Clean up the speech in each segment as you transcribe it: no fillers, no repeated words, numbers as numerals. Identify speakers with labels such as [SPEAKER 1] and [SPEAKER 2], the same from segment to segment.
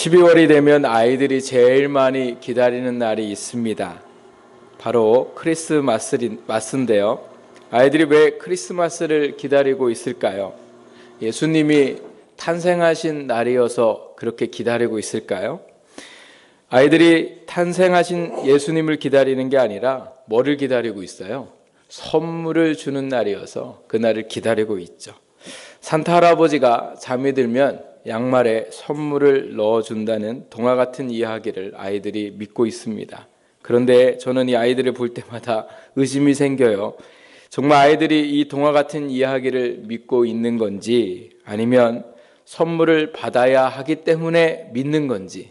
[SPEAKER 1] 12월이 되면 아이들이 제일 많이 기다리는 날이 있습니다. 바로 크리스마스인데요. 아이들이 왜 크리스마스를 기다리고 있을까요? 예수님이 탄생하신 날이어서 그렇게 기다리고 있을까요? 아이들이 탄생하신 예수님을 기다리는 게 아니라 뭐를 기다리고 있어요? 선물을 주는 날이어서 그날을 기다리고 있죠. 산타 할아버지가 잠이 들면 양말에 선물을 넣어준다는 동화 같은 이야기를 아이들이 믿고 있습니다. 그런데 저는 이 아이들을 볼 때마다 의심이 생겨요. 정말 아이들이 이 동화 같은 이야기를 믿고 있는 건지, 아니면 선물을 받아야 하기 때문에 믿는 건지.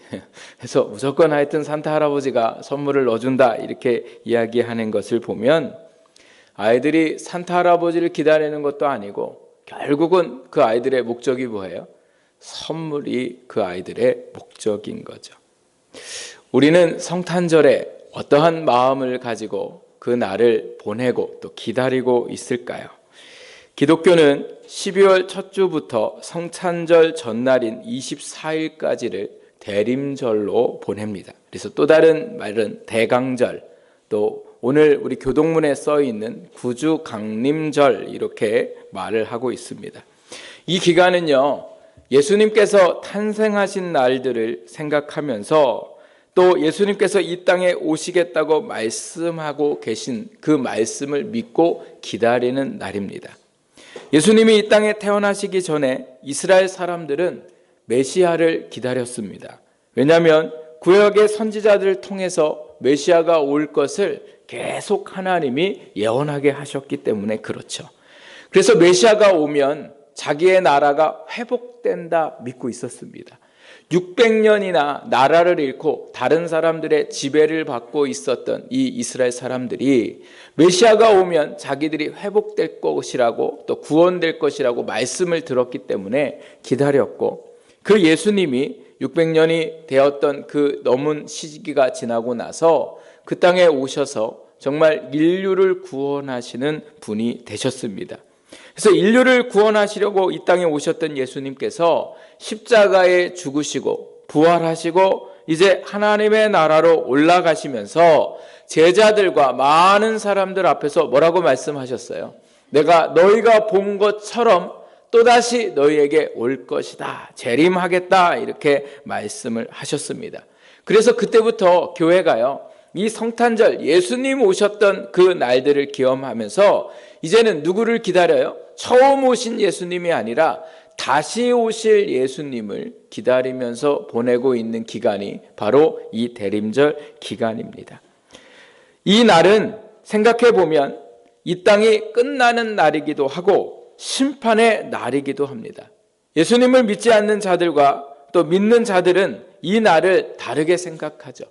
[SPEAKER 1] 그래서 무조건 하여튼 산타 할아버지가 선물을 넣어준다 이렇게 이야기하는 것을 보면 아이들이 산타 할아버지를 기다리는 것도 아니고 결국은 그 아이들의 목적이 뭐예요? 선물이 그 아이들의 목적인 거죠. 우리는 성탄절에 어떠한 마음을 가지고 그 날을 보내고 또 기다리고 있을까요? 기독교는 12월 첫 주부터 성탄절 전날인 24일까지를 대림절로 보냅니다. 그래서 또 다른 말은 대강절, 또 오늘 우리 교동문에 써 있는 구주강림절 이렇게 말을 하고 있습니다. 이 기간은요, 예수님께서 탄생하신 날들을 생각하면서 또 예수님께서 이 땅에 오시겠다고 말씀하고 계신 그 말씀을 믿고 기다리는 날입니다. 예수님이 이 땅에 태어나시기 전에 이스라엘 사람들은 메시아를 기다렸습니다. 왜냐하면 구약의 선지자들을 통해서 메시아가 올 것을 계속 하나님이 예언하게 하셨기 때문에 그렇죠. 그래서 메시아가 오면 자기의 나라가 회복된다 믿고 있었습니다. 600년이나 나라를 잃고 다른 사람들의 지배를 받고 있었던 이 이스라엘 사람들이 메시아가 오면 자기들이 회복될 것이라고 또 구원될 것이라고 말씀을 들었기 때문에 기다렸고, 그 예수님이 600년이 되었던 그 넘은 시기가 지나고 나서 그 땅에 오셔서 정말 인류를 구원하시는 분이 되셨습니다. 그래서 인류를 구원하시려고 이 땅에 오셨던 예수님께서 십자가에 죽으시고 부활하시고 이제 하나님의 나라로 올라가시면서 제자들과 많은 사람들 앞에서 뭐라고 말씀하셨어요? 내가 너희가 본 것처럼 또다시 너희에게 올 것이다, 재림하겠다, 이렇게 말씀을 하셨습니다. 그래서 그때부터 교회가요, 이 성탄절 예수님 오셨던 그 날들을 기념하면서 이제는 누구를 기다려요? 처음 오신 예수님이 아니라 다시 오실 예수님을 기다리면서 보내고 있는 기간이 바로 이 대림절 기간입니다. 이 날은 생각해 보면 이 땅이 끝나는 날이기도 하고 심판의 날이기도 합니다. 예수님을 믿지 않는 자들과 또 믿는 자들은 이 날을 다르게 생각하죠.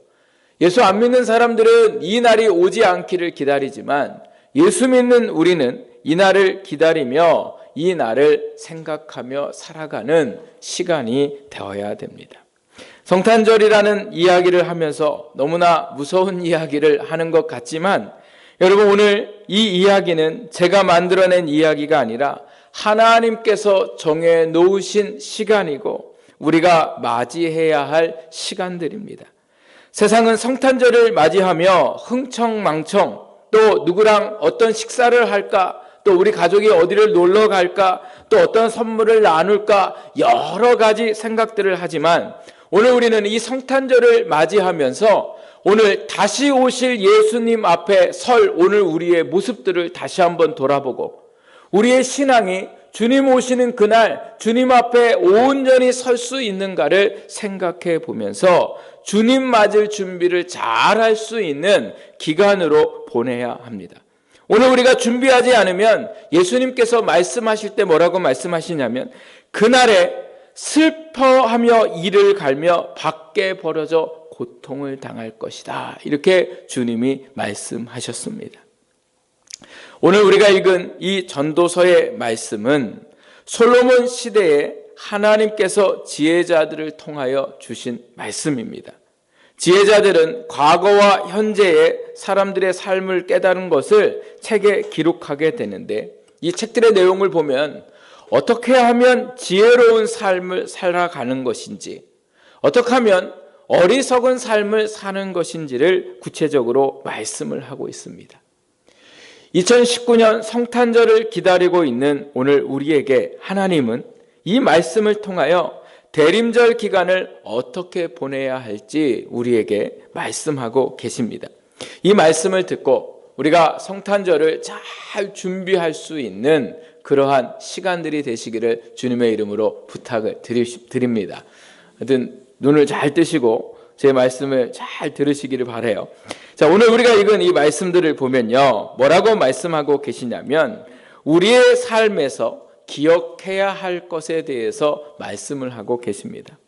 [SPEAKER 1] 예수 안 믿는 사람들은 이 날이 오지 않기를 기다리지만 예수 믿는 우리는 이 날을 기다리며 이 날을 생각하며 살아가는 시간이 되어야 됩니다. 성탄절이라는 이야기를 하면서 너무나 무서운 이야기를 하는 것 같지만, 여러분, 오늘 이 이야기는 제가 만들어낸 이야기가 아니라 하나님께서 정해 놓으신 시간이고 우리가 맞이해야 할 시간들입니다. 세상은 성탄절을 맞이하며 흥청망청, 또 누구랑 어떤 식사를 할까, 또 우리 가족이 어디를 놀러 갈까, 또 어떤 선물을 나눌까, 여러 가지 생각들을 하지만 오늘 우리는 이 성탄절을 맞이하면서 오늘 다시 오실 예수님 앞에 설 오늘 우리의 모습들을 다시 한번 돌아보고, 우리의 신앙이 주님 오시는 그날 주님 앞에 온전히 설 수 있는가를 생각해 보면서 주님 맞을 준비를 잘 할 수 있는 기간으로 보내야 합니다. 오늘 우리가 준비하지 않으면 예수님께서 말씀하실 때 뭐라고 말씀하시냐면, 그날에 슬퍼하며 이를 갈며 밖에 버려져 고통을 당할 것이다, 이렇게 주님이 말씀하셨습니다. 오늘 우리가 읽은 이 전도서의 말씀은 솔로몬 시대에 하나님께서 지혜자들을 통하여 주신 말씀입니다. 지혜자들은 과거와 현재의 사람들의 삶을 깨달은 것을 책에 기록하게 되는데, 이 책들의 내용을 보면 어떻게 하면 지혜로운 삶을 살아가는 것인지, 어떻게 하면 어리석은 삶을 사는 것인지를 구체적으로 말씀을 하고 있습니다. 2019년 성탄절을 기다리고 있는 오늘 우리에게 하나님은 이 말씀을 통하여 대림절 기간을 어떻게 보내야 할지 우리에게 말씀하고 계십니다. 이 말씀을 듣고 우리가 성탄절을 잘 준비할 수 있는 그러한 시간들이 되시기를 주님의 이름으로 부탁을 드립니다. 하여튼 눈을 잘 뜨시고 제 말씀을 잘 들으시기를 바라요. 자, 오늘 우리가 읽은 이 말씀들을 보면요, 뭐라고 말씀하고 계시냐면 우리의 삶에서 기억해야 할 것에 대해서 말씀을 하고 계십니다.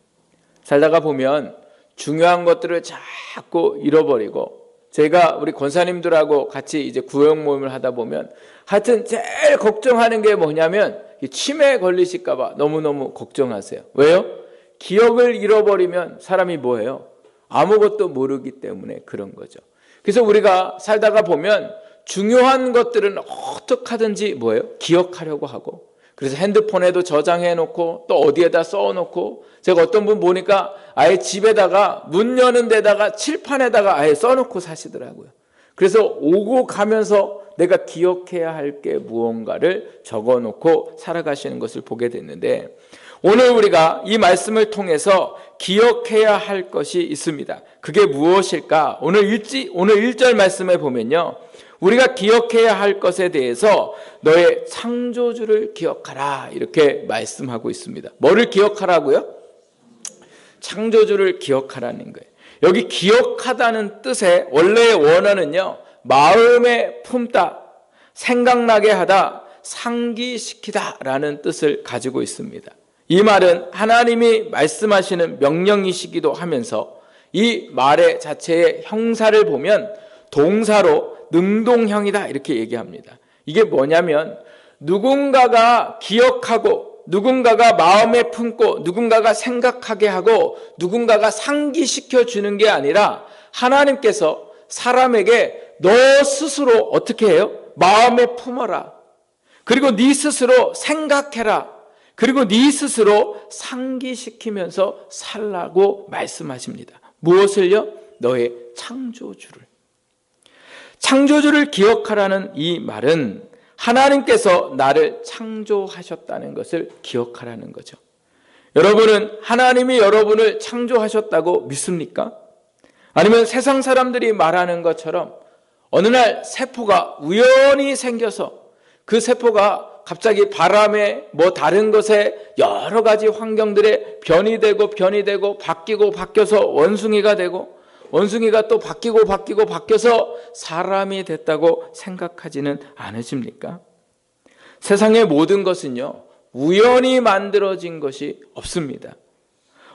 [SPEAKER 1] 살다가 보면 중요한 것들을 자꾸 잃어버리고, 제가 우리 권사님들하고 같이 이제 구역 모임을 하다 보면 하여튼 제일 걱정하는 게 뭐냐면 치매에 걸리실까 봐 너무너무 걱정하세요. 왜요? 기억을 잃어버리면 사람이 뭐예요? 아무것도 모르기 때문에 그런 거죠. 그래서 우리가 살다가 보면 중요한 것들은 어떻게 하든지 뭐예요? 기억하려고 하고, 그래서 핸드폰에도 저장해 놓고 또 어디에다 써 놓고, 제가 어떤 분 보니까 아예 집에다가 문 여는 데다가 칠판에다가 아예 써 놓고 사시더라고요. 그래서 오고 가면서 내가 기억해야 할 게 무언가를 적어 놓고 살아가시는 것을 보게 됐는데, 오늘 우리가 이 말씀을 통해서 기억해야 할 것이 있습니다. 그게 무엇일까? 오늘 1절 말씀에 보면요, 우리가 기억해야 할 것에 대해서 너의 창조주를 기억하라, 이렇게 말씀하고 있습니다. 뭐를 기억하라고요? 창조주를 기억하라는 거예요. 여기 기억하다는 뜻의 원래의 원어는요, 마음에 품다, 생각나게 하다, 상기시키다 라는 뜻을 가지고 있습니다. 이 말은 하나님이 말씀하시는 명령이시기도 하면서 이 말의 자체의 형사를 보면 동사로 능동형이다, 이렇게 얘기합니다. 이게 뭐냐면 누군가가 기억하고, 누군가가 마음에 품고, 누군가가 생각하게 하고, 누군가가 상기시켜 주는 게 아니라 하나님께서 사람에게 너 스스로 어떻게 해요? 마음에 품어라. 그리고 네 스스로 생각해라. 그리고 네 스스로 상기시키면서 살라고 말씀하십니다. 무엇을요? 너의 창조주를. 창조주를 기억하라는 이 말은 하나님께서 나를 창조하셨다는 것을 기억하라는 거죠. 여러분은 하나님이 여러분을 창조하셨다고 믿습니까? 아니면 세상 사람들이 말하는 것처럼 어느 날 세포가 우연히 생겨서 그 세포가 갑자기 바람에 다른 것에 여러 가지 환경들에 변이 되고 바뀌고 바뀌어서 원숭이가 되고, 원숭이가 또 바뀌고 바뀌어서 사람이 됐다고 생각하지는 않으십니까? 세상의 모든 것은요, 우연히 만들어진 것이 없습니다.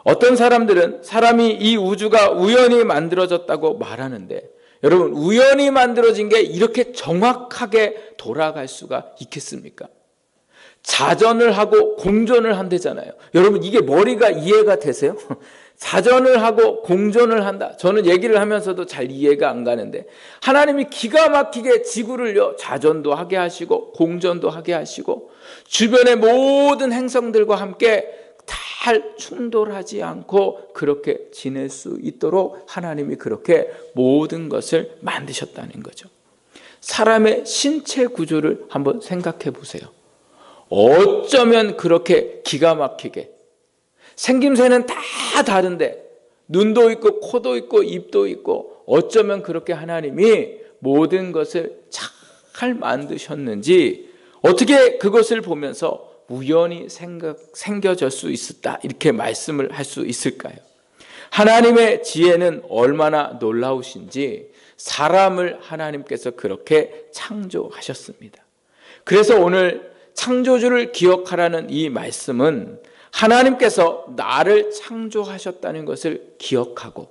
[SPEAKER 1] 어떤 사람들은 사람이 이 우주가 우연히 만들어졌다고 말하는데, 여러분, 우연히 만들어진 게 이렇게 정확하게 돌아갈 수가 있겠습니까? 자전을 하고 공전을 한대잖아요. 여러분, 이게 머리가 이해가 되세요? 자전을 하고 공전을 한다. 저는 얘기를 하면서도 잘 이해가 안 가는데, 하나님이 기가 막히게 지구를요, 자전도 하게 하시고 공전도 하게 하시고 주변의 모든 행성들과 함께 잘 충돌하지 않고 그렇게 지낼 수 있도록 하나님이 그렇게 모든 것을 만드셨다는 거죠. 사람의 신체 구조를 한번 생각해 보세요. 어쩌면 그렇게 기가 막히게, 생김새는 다 다른데 눈도 있고 코도 있고 입도 있고, 어쩌면 그렇게 하나님이 모든 것을 잘 만드셨는지 어떻게 그것을 보면서 우연히 생겨질 수 있었다, 이렇게 말씀을 할 수 있을까요? 하나님의 지혜는 얼마나 놀라우신지 사람을 하나님께서 그렇게 창조하셨습니다. 그래서 오늘 창조주를 기억하라는 이 말씀은 하나님께서 나를 창조하셨다는 것을 기억하고,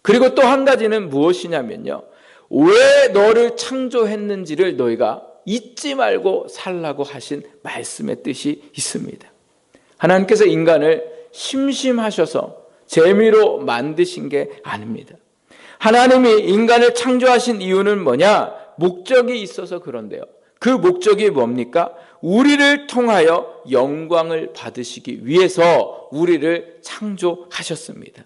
[SPEAKER 1] 그리고 또 한 가지는 무엇이냐면요, 왜 너를 창조했는지를 너희가 잊지 말고 살라고 하신 말씀의 뜻이 있습니다. 하나님께서 인간을 심심하셔서 재미로 만드신 게 아닙니다. 하나님이 인간을 창조하신 이유는 뭐냐? 목적이 있어서 그런데요. 그 목적이 뭡니까? 우리를 통하여 영광을 받으시기 위해서 우리를 창조하셨습니다.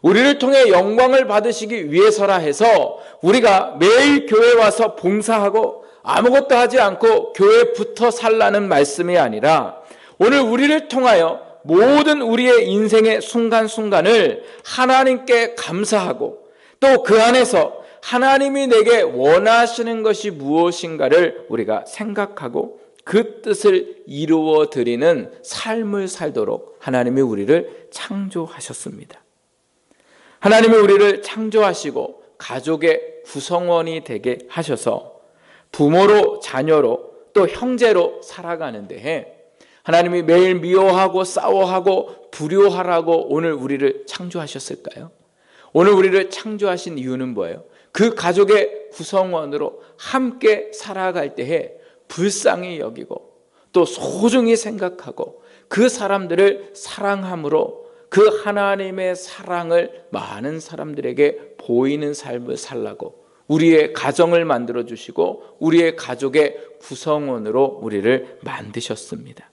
[SPEAKER 1] 우리를 통해 영광을 받으시기 위해서라 해서 우리가 매일 교회 와서 봉사하고 아무것도 하지 않고 교회에 붙어 살라는 말씀이 아니라 오늘 우리를 통하여 모든 우리의 인생의 순간순간을 하나님께 감사하고 또 그 안에서 하나님이 내게 원하시는 것이 무엇인가를 우리가 생각하고 그 뜻을 이루어 드리는 삶을 살도록 하나님이 우리를 창조하셨습니다. 하나님이 우리를 창조하시고 가족의 구성원이 되게 하셔서 부모로 자녀로 또 형제로 살아가는 데에 하나님이 매일 미워하고 싸워하고 불효하라고 오늘 우리를 창조하셨을까요? 오늘 우리를 창조하신 이유는 뭐예요? 그 가족의 구성원으로 함께 살아갈 때에 불쌍히 여기고 또 소중히 생각하고 그 사람들을 사랑함으로 그 하나님의 사랑을 많은 사람들에게 보이는 삶을 살라고 우리의 가정을 만들어 주시고 우리의 가족의 구성원으로 우리를 만드셨습니다.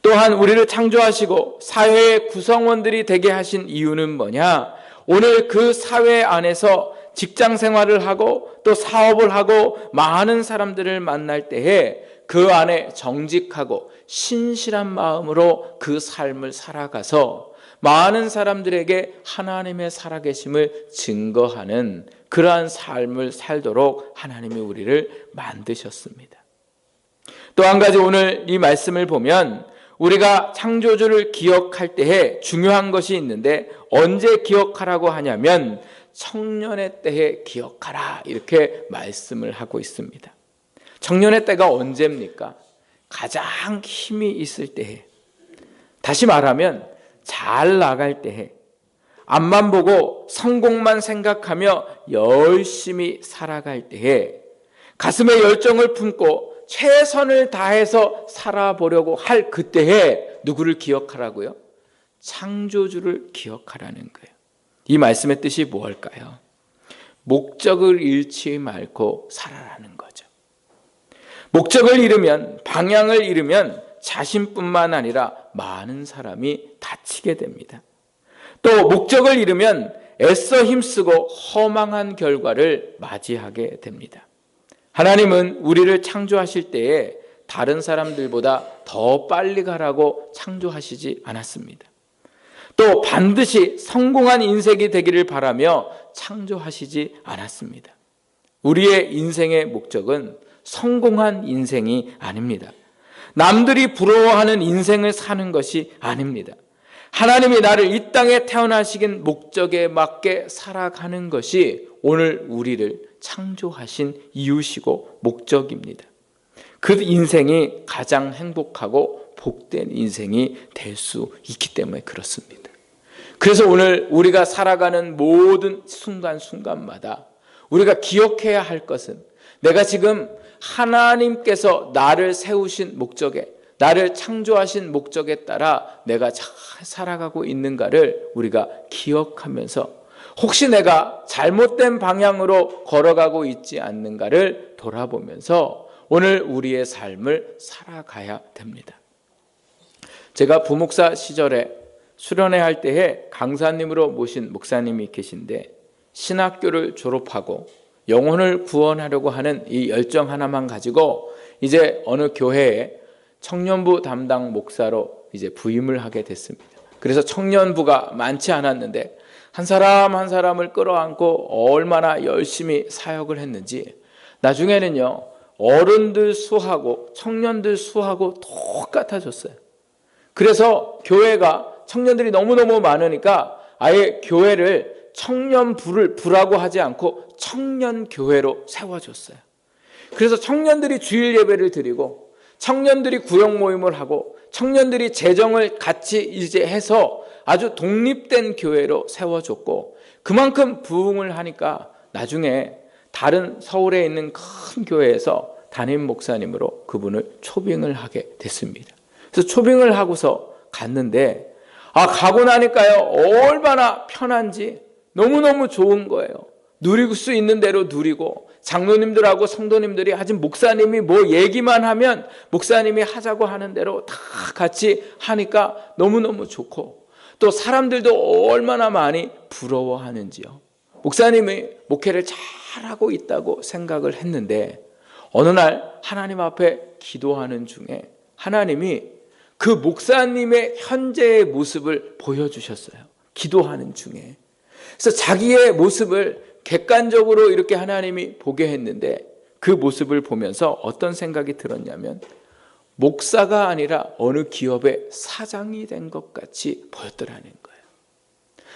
[SPEAKER 1] 또한 우리를 창조하시고 사회의 구성원들이 되게 하신 이유는 뭐냐? 오늘 그 사회 안에서 직장 생활을 하고 또 사업을 하고 많은 사람들을 만날 때에 그 안에 정직하고 신실한 마음으로 그 삶을 살아가서 많은 사람들에게 하나님의 살아계심을 증거하는 그러한 삶을 살도록 하나님이 우리를 만드셨습니다. 또 한 가지 오늘 이 말씀을 보면 우리가 창조주를 기억할 때에 중요한 것이 있는데 언제 기억하라고 하냐면 청년의 때에 기억하라 이렇게 말씀을 하고 있습니다. 청년의 때가 언제입니까? 가장 힘이 있을 때에, 다시 말하면 잘 나갈 때에, 앞만 보고 성공만 생각하며 열심히 살아갈 때에, 가슴에 열정을 품고 최선을 다해서 살아보려고 할 그때에 누구를 기억하라고요? 창조주를 기억하라는 거예요. 이 말씀의 뜻이 무엇일까요? 목적을 잃지 말고 살아라는 거죠. 목적을 잃으면, 방향을 잃으면 자신뿐만 아니라 많은 사람이 다치게 됩니다. 또 목적을 잃으면 애써 힘쓰고 허망한 결과를 맞이하게 됩니다. 하나님은 우리를 창조하실 때에 다른 사람들보다 더 빨리 가라고 창조하시지 않았습니다. 또 반드시 성공한 인생이 되기를 바라며 창조하시지 않았습니다. 우리의 인생의 목적은 성공한 인생이 아닙니다. 남들이 부러워하는 인생을 사는 것이 아닙니다. 하나님이 나를 이 땅에 태어나시긴 목적에 맞게 살아가는 것이 오늘 우리를 창조하신 이유시고 목적입니다. 그 인생이 가장 행복하고 복된 인생이 될 수 있기 때문에 그렇습니다. 그래서 오늘 우리가 살아가는 모든 순간순간마다 우리가 기억해야 할 것은 내가 지금 하나님께서 나를 세우신 목적에, 나를 창조하신 목적에 따라 내가 잘 살아가고 있는가를 우리가 기억하면서 혹시 내가 잘못된 방향으로 걸어가고 있지 않는가를 돌아보면서 오늘 우리의 삶을 살아가야 됩니다. 제가 부목사 시절에 수련회 할 때에 강사님으로 모신 목사님이 계신데 신학교를 졸업하고 영혼을 구원하려고 하는 이 열정 하나만 가지고 이제 어느 교회에 청년부 담당 목사로 이제 부임을 하게 됐습니다. 그래서 청년부가 많지 않았는데 한 사람 한 사람을 끌어안고 얼마나 열심히 사역을 했는지 나중에는요 어른들 수하고 청년들 수하고 똑같아졌어요. 그래서 교회가 청년들이 너무너무 많으니까 아예 교회를 청년부라고 하지 않고 청년교회로 세워줬어요. 그래서 청년들이 주일 예배를 드리고 청년들이 구역 모임을 하고 청년들이 재정을 같이 이제 해서 아주 독립된 교회로 세워줬고 그만큼 부흥을 하니까 나중에 다른 서울에 있는 큰 교회에서 담임 목사님으로 그분을 초빙을 하게 됐습니다. 그래서 초빙을 하고서 갔는데 가고 나니까요 얼마나 편한지 너무너무 좋은 거예요. 누릴 수 있는 대로 누리고 장로님들하고 성도님들이 아직 목사님이 뭐 얘기만 하면 목사님이 하자고 하는 대로 다 같이 하니까 너무너무 좋고, 또 사람들도 얼마나 많이 부러워하는지요. 목사님이 목회를 잘하고 있다고 생각을 했는데 어느 날 하나님 앞에 기도하는 중에 하나님이 그 목사님의 현재의 모습을 보여주셨어요. 기도하는 중에. 그래서 자기의 모습을 객관적으로 이렇게 하나님이 보게 했는데 그 모습을 보면서 어떤 생각이 들었냐면 목사가 아니라 어느 기업의 사장이 된 것 같이 보였더라는 거예요.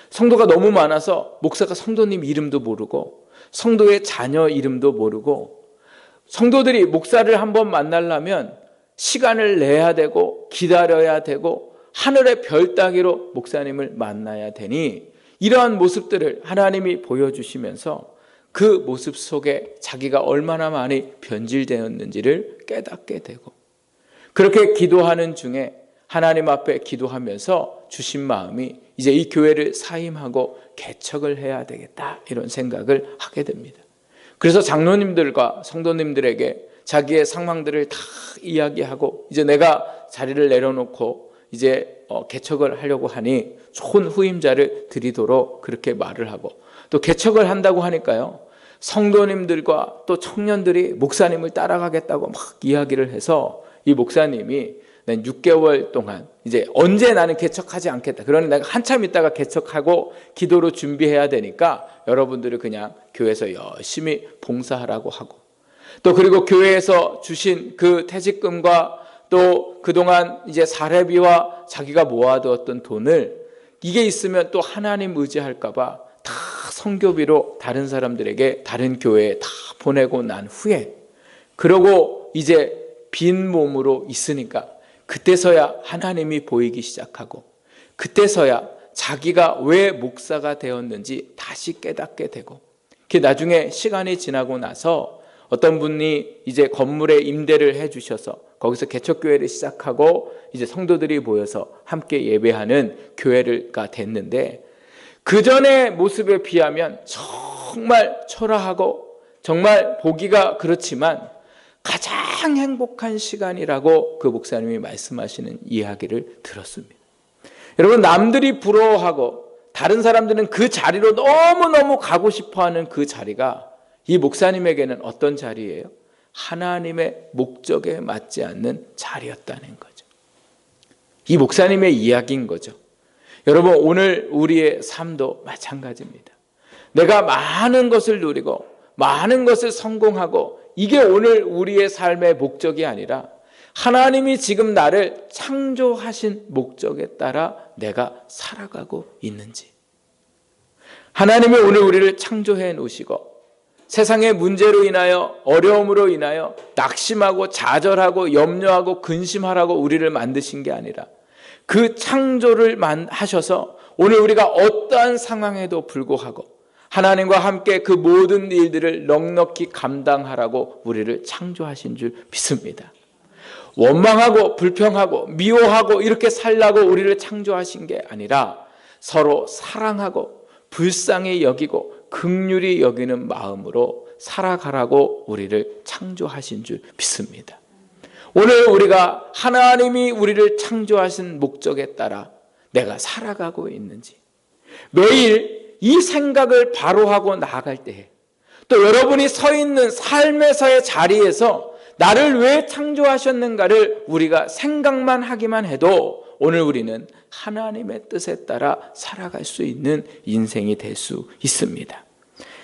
[SPEAKER 1] 성도가 너무 많아서 목사가 성도님 이름도 모르고 성도의 자녀 이름도 모르고, 성도들이 목사를 한번 만나려면 시간을 내야 되고 기다려야 되고 하늘의 별 따기로 목사님을 만나야 되니, 이러한 모습들을 하나님이 보여주시면서 그 모습 속에 자기가 얼마나 많이 변질되었는지를 깨닫게 되고, 그렇게 기도하는 중에 하나님 앞에 기도하면서 주신 마음이 이제 이 교회를 사임하고 개척을 해야 되겠다, 이런 생각을 하게 됩니다. 그래서 장로님들과 성도님들에게 자기의 상황들을 다 이야기하고 이제 내가 자리를 내려놓고 이제 개척을 하려고 하니 좋은 후임자를 드리도록 그렇게 말을 하고, 또 개척을 한다고 하니까요, 성도님들과 또 청년들이 목사님을 따라가겠다고 막 이야기를 해서 이 목사님이 난 6개월 동안 이제 언제 나는 개척하지 않겠다, 그러니 내가 한참 있다가 개척하고 기도로 준비해야 되니까 여러분들이 그냥 교회에서 열심히 봉사하라고 하고, 또 그리고 교회에서 주신 그 퇴직금과 또 그동안 이제 사례비와 자기가 모아두었던 돈을 이게 있으면 또 하나님 의지할까봐 다 선교비로 다른 사람들에게 다른 교회에 다 보내고 난 후에, 그러고 이제 빈 몸으로 있으니까 그때서야 하나님이 보이기 시작하고, 그때서야 자기가 왜 목사가 되었는지 다시 깨닫게 되고, 그 나중에 시간이 지나고 나서 어떤 분이 이제 건물에 임대를 해주셔서 거기서 개척교회를 시작하고 이제 성도들이 모여서 함께 예배하는 교회가 됐는데, 그 전의 모습에 비하면 정말 초라하고 정말 보기가 그렇지만 가장 행복한 시간이라고 그 목사님이 말씀하시는 이야기를 들었습니다. 여러분, 남들이 부러워하고 다른 사람들은 그 자리로 너무너무 가고 싶어하는 그 자리가 이 목사님에게는 어떤 자리예요? 하나님의 목적에 맞지 않는 자리였다는 거죠. 이 목사님의 이야기인 거죠. 여러분, 오늘 우리의 삶도 마찬가지입니다. 내가 많은 것을 누리고 많은 것을 성공하고 이게 오늘 우리의 삶의 목적이 아니라 하나님이 지금 나를 창조하신 목적에 따라 내가 살아가고 있는지, 하나님이 오늘 우리를 창조해 놓으시고 세상의 문제로 인하여 어려움으로 인하여 낙심하고 좌절하고 염려하고 근심하라고 우리를 만드신 게 아니라 그 창조를 하셔서 오늘 우리가 어떠한 상황에도 불구하고 하나님과 함께 그 모든 일들을 넉넉히 감당하라고 우리를 창조하신 줄 믿습니다. 원망하고 불평하고 미워하고 이렇게 살라고 우리를 창조하신 게 아니라 서로 사랑하고 불쌍히 여기고 긍휼히 여기는 마음으로 살아가라고 우리를 창조하신 줄 믿습니다. 오늘 우리가 하나님이 우리를 창조하신 목적에 따라 내가 살아가고 있는지, 매일 이 생각을 바로 하고 나아갈 때, 또 여러분이 서 있는 삶에서의 자리에서 나를 왜 창조하셨는가를 우리가 생각만 하기만 해도 오늘 우리는 하나님의 뜻에 따라 살아갈 수 있는 인생이 될 수 있습니다.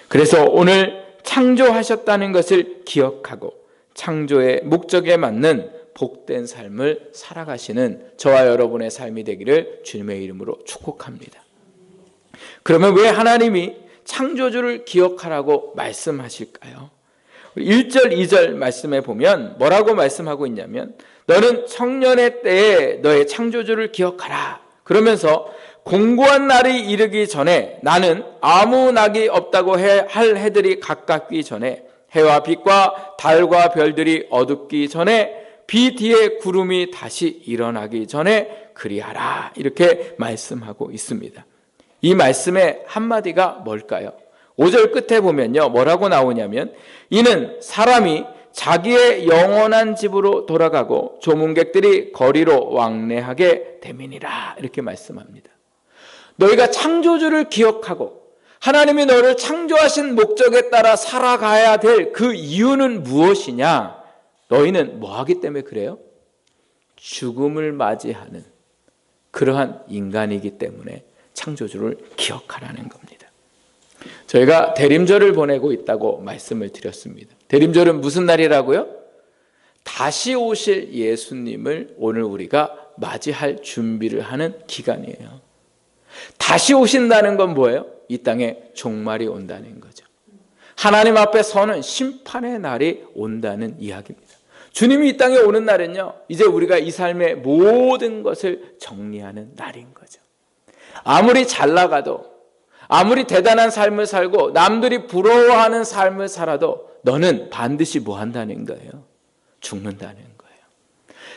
[SPEAKER 1] 그래서 오늘 창조하셨다는 것을 기억하고 창조의 목적에 맞는 복된 삶을 살아가시는 저와 여러분의 삶이 되기를 주님의 이름으로 축복합니다. 그러면 왜 하나님이 창조주를 기억하라고 말씀하실까요? 1절 2절 말씀에 보면 뭐라고 말씀하고 있냐면, 너는 청년의 때에 너의 창조주를 기억하라. 그러면서 공고한 날이 이르기 전에 나는 아무 낙이 없다고 할 해들이 가깝기 전에, 해와 빛과 달과 별들이 어둡기 전에, 비 뒤에 구름이 다시 일어나기 전에 그리하라. 이렇게 말씀하고 있습니다. 이 말씀의 한마디가 뭘까요? 5절 끝에 보면요, 뭐라고 나오냐면 이는 사람이 자기의 영원한 집으로 돌아가고 조문객들이 거리로 왕래하게 됨이니라, 이렇게 말씀합니다. 너희가 창조주를 기억하고 하나님이 너를 창조하신 목적에 따라 살아가야 될 그 이유는 무엇이냐? 너희는 뭐 하기 때문에 그래요? 죽음을 맞이하는 그러한 인간이기 때문에 창조주를 기억하라는 겁니다. 저희가 대림절을 보내고 있다고 말씀을 드렸습니다. 대림절은 무슨 날이라고요? 다시 오실 예수님을 오늘 우리가 맞이할 준비를 하는 기간이에요. 다시 오신다는 건 뭐예요? 이 땅에 종말이 온다는 거죠. 하나님 앞에 서는 심판의 날이 온다는 이야기입니다. 주님이 이 땅에 오는 날은요, 이제 우리가 이 삶의 모든 것을 정리하는 날인 거죠. 아무리 잘 나가도, 아무리 대단한 삶을 살고 남들이 부러워하는 삶을 살아도 너는 반드시 뭐 한다는 거예요? 죽는다는 거예요.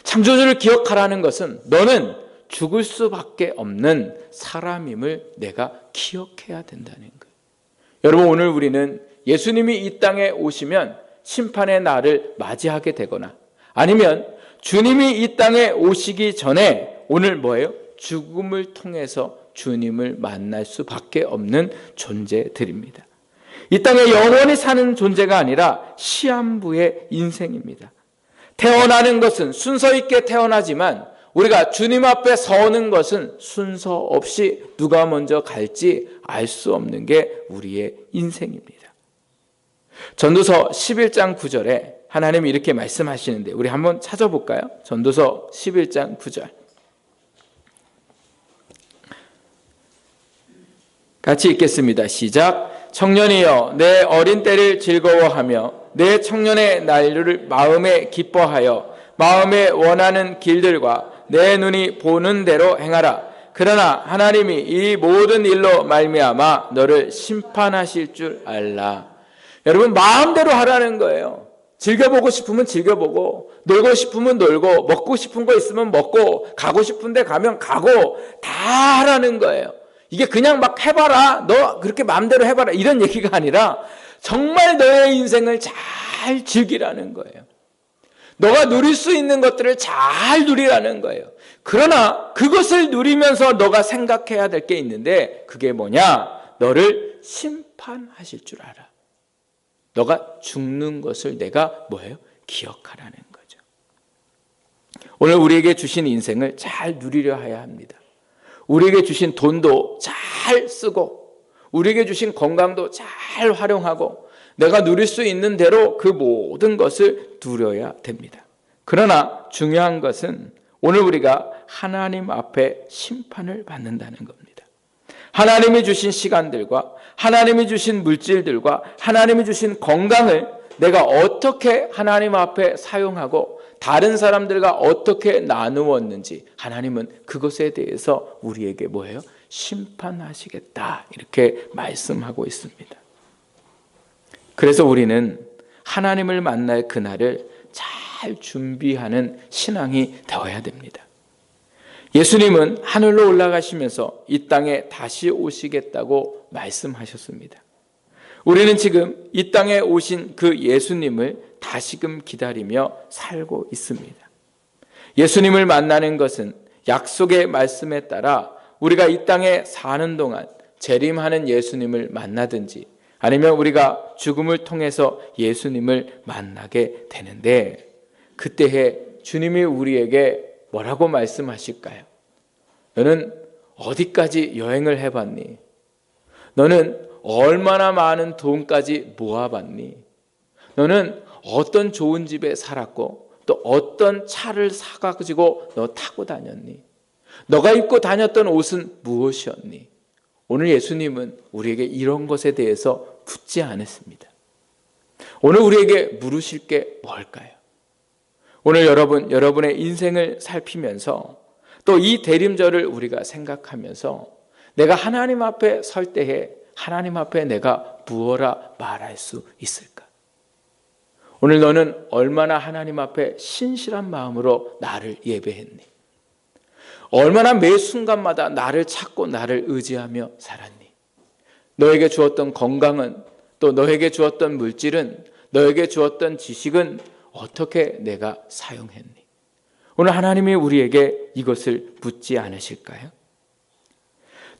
[SPEAKER 1] 창조주를 기억하라는 것은 너는 죽을 수밖에 없는 사람임을 내가 기억해야 된다는 거예요. 여러분, 오늘 우리는 예수님이 이 땅에 오시면 심판의 날을 맞이하게 되거나 아니면 주님이 이 땅에 오시기 전에 오늘 뭐예요? 죽음을 통해서 주님을 만날 수밖에 없는 존재들입니다. 이 땅에 영원히 사는 존재가 아니라 시한부의 인생입니다. 태어나는 것은 순서 있게 태어나지만 우리가 주님 앞에 서는 것은 순서 없이 누가 먼저 갈지 알 수 없는 게 우리의 인생입니다. 전도서 11장 9절에 하나님이 이렇게 말씀하시는데 우리 한번 찾아볼까요? 전도서 11장 9절 같이 읽겠습니다. 시작. 청년이여 내 어린 때를 즐거워하며 내 청년의 날들을 마음에 기뻐하여 마음에 원하는 길들과 내 눈이 보는 대로 행하라. 그러나 하나님이 이 모든 일로 말미암아 너를 심판하실 줄 알라. 여러분, 마음대로 하라는 거예요. 즐겨보고 싶으면 즐겨보고, 놀고 싶으면 놀고, 먹고 싶은 거 있으면 먹고, 가고 싶은 데 가면 가고, 다 하라는 거예요. 이게 그냥 막 해봐라, 너 그렇게 마음대로 해봐라, 이런 얘기가 아니라 정말 너의 인생을 잘 즐기라는 거예요. 너가 누릴 수 있는 것들을 잘 누리라는 거예요. 그러나 그것을 누리면서 너가 생각해야 될 게 있는데 그게 뭐냐? 너를 심판하실 줄 알아. 너가 죽는 것을 내가 뭐예요? 기억하라는 거죠. 오늘 우리에게 주신 인생을 잘 누리려 해야 합니다. 우리에게 주신 돈도 잘 쓰고 우리에게 주신 건강도 잘 활용하고 내가 누릴 수 있는 대로 그 모든 것을 누려야 됩니다. 그러나 중요한 것은 오늘 우리가 하나님 앞에 심판을 받는다는 겁니다. 하나님이 주신 시간들과 하나님이 주신 물질들과 하나님이 주신 건강을 내가 어떻게 하나님 앞에 사용하고 다른 사람들과 어떻게 나누었는지 하나님은 그것에 대해서 우리에게 뭐예요? 심판하시겠다, 이렇게 말씀하고 있습니다. 그래서 우리는 하나님을 만날 그날을 잘 준비하는 신앙이 되어야 됩니다. 예수님은 하늘로 올라가시면서 이 땅에 다시 오시겠다고 말씀하셨습니다. 우리는 지금 이 땅에 오신 그 예수님을 다시금 기다리며 살고 있습니다. 예수님을 만나는 것은 약속의 말씀에 따라 우리가 이 땅에 사는 동안 재림하는 예수님을 만나든지 아니면 우리가 죽음을 통해서 예수님을 만나게 되는데 그때에 주님이 우리에게 뭐라고 말씀하실까요? 너는 어디까지 여행을 해봤니? 너는 얼마나 많은 돈까지 모아봤니? 너는 어떤 좋은 집에 살았고 또 어떤 차를 사가지고 너 타고 다녔니? 너가 입고 다녔던 옷은 무엇이었니? 오늘 예수님은 우리에게 이런 것에 대해서 묻지 않았습니다. 오늘 우리에게 물으실 게 뭘까요? 오늘 여러분의 인생을 살피면서 또 이 대림절을 우리가 생각하면서 내가 하나님 앞에 설 때에 하나님 앞에 내가 무엇라 말할 수 있을까? 오늘 너는 얼마나 하나님 앞에 신실한 마음으로 나를 예배했니? 얼마나 매 순간마다 나를 찾고 나를 의지하며 살았니? 너에게 주었던 건강은, 또 너에게 주었던 물질은, 너에게 주었던 지식은 어떻게 내가 사용했니? 오늘 하나님이 우리에게 이것을 묻지 않으실까요?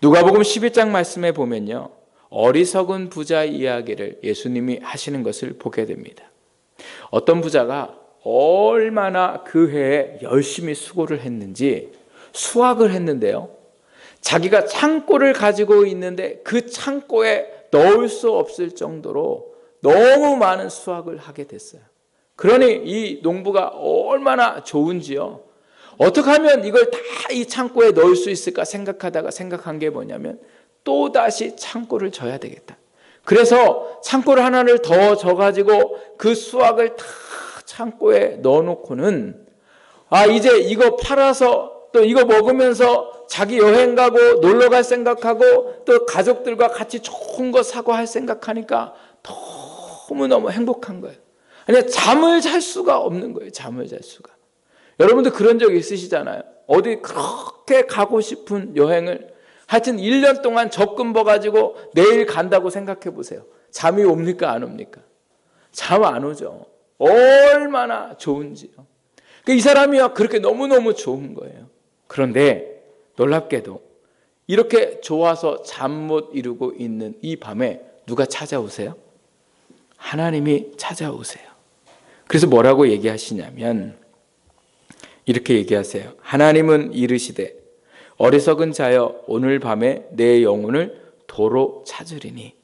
[SPEAKER 1] 누가복음 11장 말씀에 보면요, 어리석은 부자 이야기를 예수님이 하시는 것을 보게 됩니다. 어떤 부자가 얼마나 그 해에 열심히 수고를 했는지 수확을 했는데요, 자기가 창고를 가지고 있는데 그 창고에 넣을 수 없을 정도로 너무 많은 수확을 하게 됐어요. 그러니 이 농부가 얼마나 좋은지요, 어떻게 하면 이걸 다 이 창고에 넣을 수 있을까 생각하다가 생각한 게 뭐냐면, 또다시 창고를 져야 되겠다. 그래서 창고를 하나를 더 져가지고 그 수확을 다 창고에 넣어놓고는, 이제 이거 팔아서 또 이거 먹으면서 자기 여행 가고 놀러 갈 생각하고 또 가족들과 같이 좋은 거 사고 할 생각하니까 너무너무 행복한 거예요. 아니, 잠을 잘 수가 없는 거예요. 잠을 잘 수가. 여러분도 그런 적 있으시잖아요. 어디 그렇게 가고 싶은 여행을 하여튼 1년 동안 적금 버가지고 내일 간다고 생각해 보세요. 잠이 옵니까 안 옵니까? 잠 안 오죠. 얼마나 좋은지요. 이 사람이야 그렇게 너무너무 좋은 거예요. 그런데 놀랍게도 이렇게 좋아서 잠 못 이루고 있는 이 밤에 누가 찾아오세요? 하나님이 찾아오세요. 그래서 뭐라고 얘기하시냐면 이렇게 얘기하세요. 하나님은 이르시되 어리석은 자여, 오늘 밤에 내 영혼을 도로 찾으리니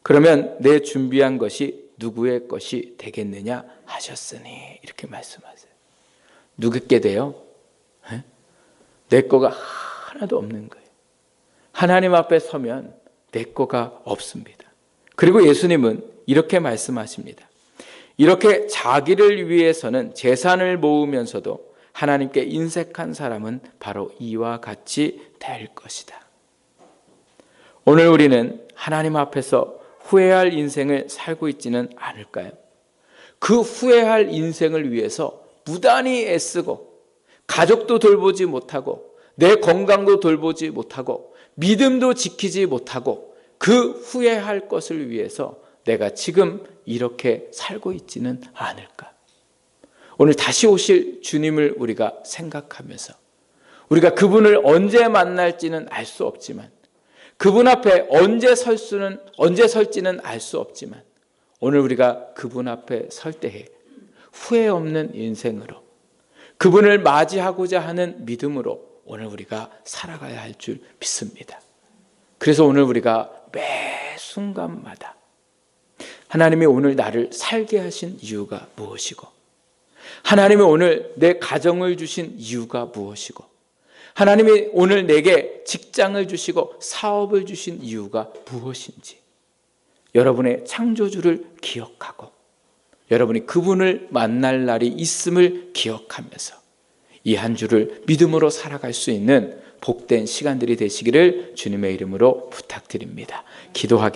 [SPEAKER 1] 그러면 내 준비한 것이 누구의 것이 되겠느냐 하셨으니, 이렇게 말씀하세요. 누구께 돼요? 내 거가 하나도 없는 거예요. 하나님 앞에 서면 내 거가 없습니다. 그리고 예수님은 이렇게 말씀하십니다. 이렇게 자기를 위해서는 재산을 모으면서도 하나님께 인색한 사람은 바로 이와 같이 될 것이다. 오늘 우리는 하나님 앞에서 후회할 인생을 살고 있지는 않을까요? 그 후회할 인생을 위해서 무단히 애쓰고 가족도 돌보지 못하고 내 건강도 돌보지 못하고 믿음도 지키지 못하고 그 후회할 것을 위해서 내가 지금 이렇게 살고 있지는 않을까? 오늘 다시 오실 주님을 우리가 생각하면서 우리가 그분을 언제 만날지는 알 수 없지만, 그분 앞에 언제 설지는 알 수 없지만, 오늘 우리가 그분 앞에 설 때에 후회 없는 인생으로 그분을 맞이하고자 하는 믿음으로 오늘 우리가 살아가야 할 줄 믿습니다. 그래서 오늘 우리가 매 순간마다 하나님이 오늘 나를 살게 하신 이유가 무엇이고, 하나님이 오늘 내 가정을 주신 이유가 무엇이고, 하나님이 오늘 내게 직장을 주시고 사업을 주신 이유가 무엇인지 여러분의 창조주를 기억하고 여러분이 그분을 만날 날이 있음을 기억하면서 이 한 주를 믿음으로 살아갈 수 있는 복된 시간들이 되시기를 주님의 이름으로 부탁드립니다. 기도하겠습니다.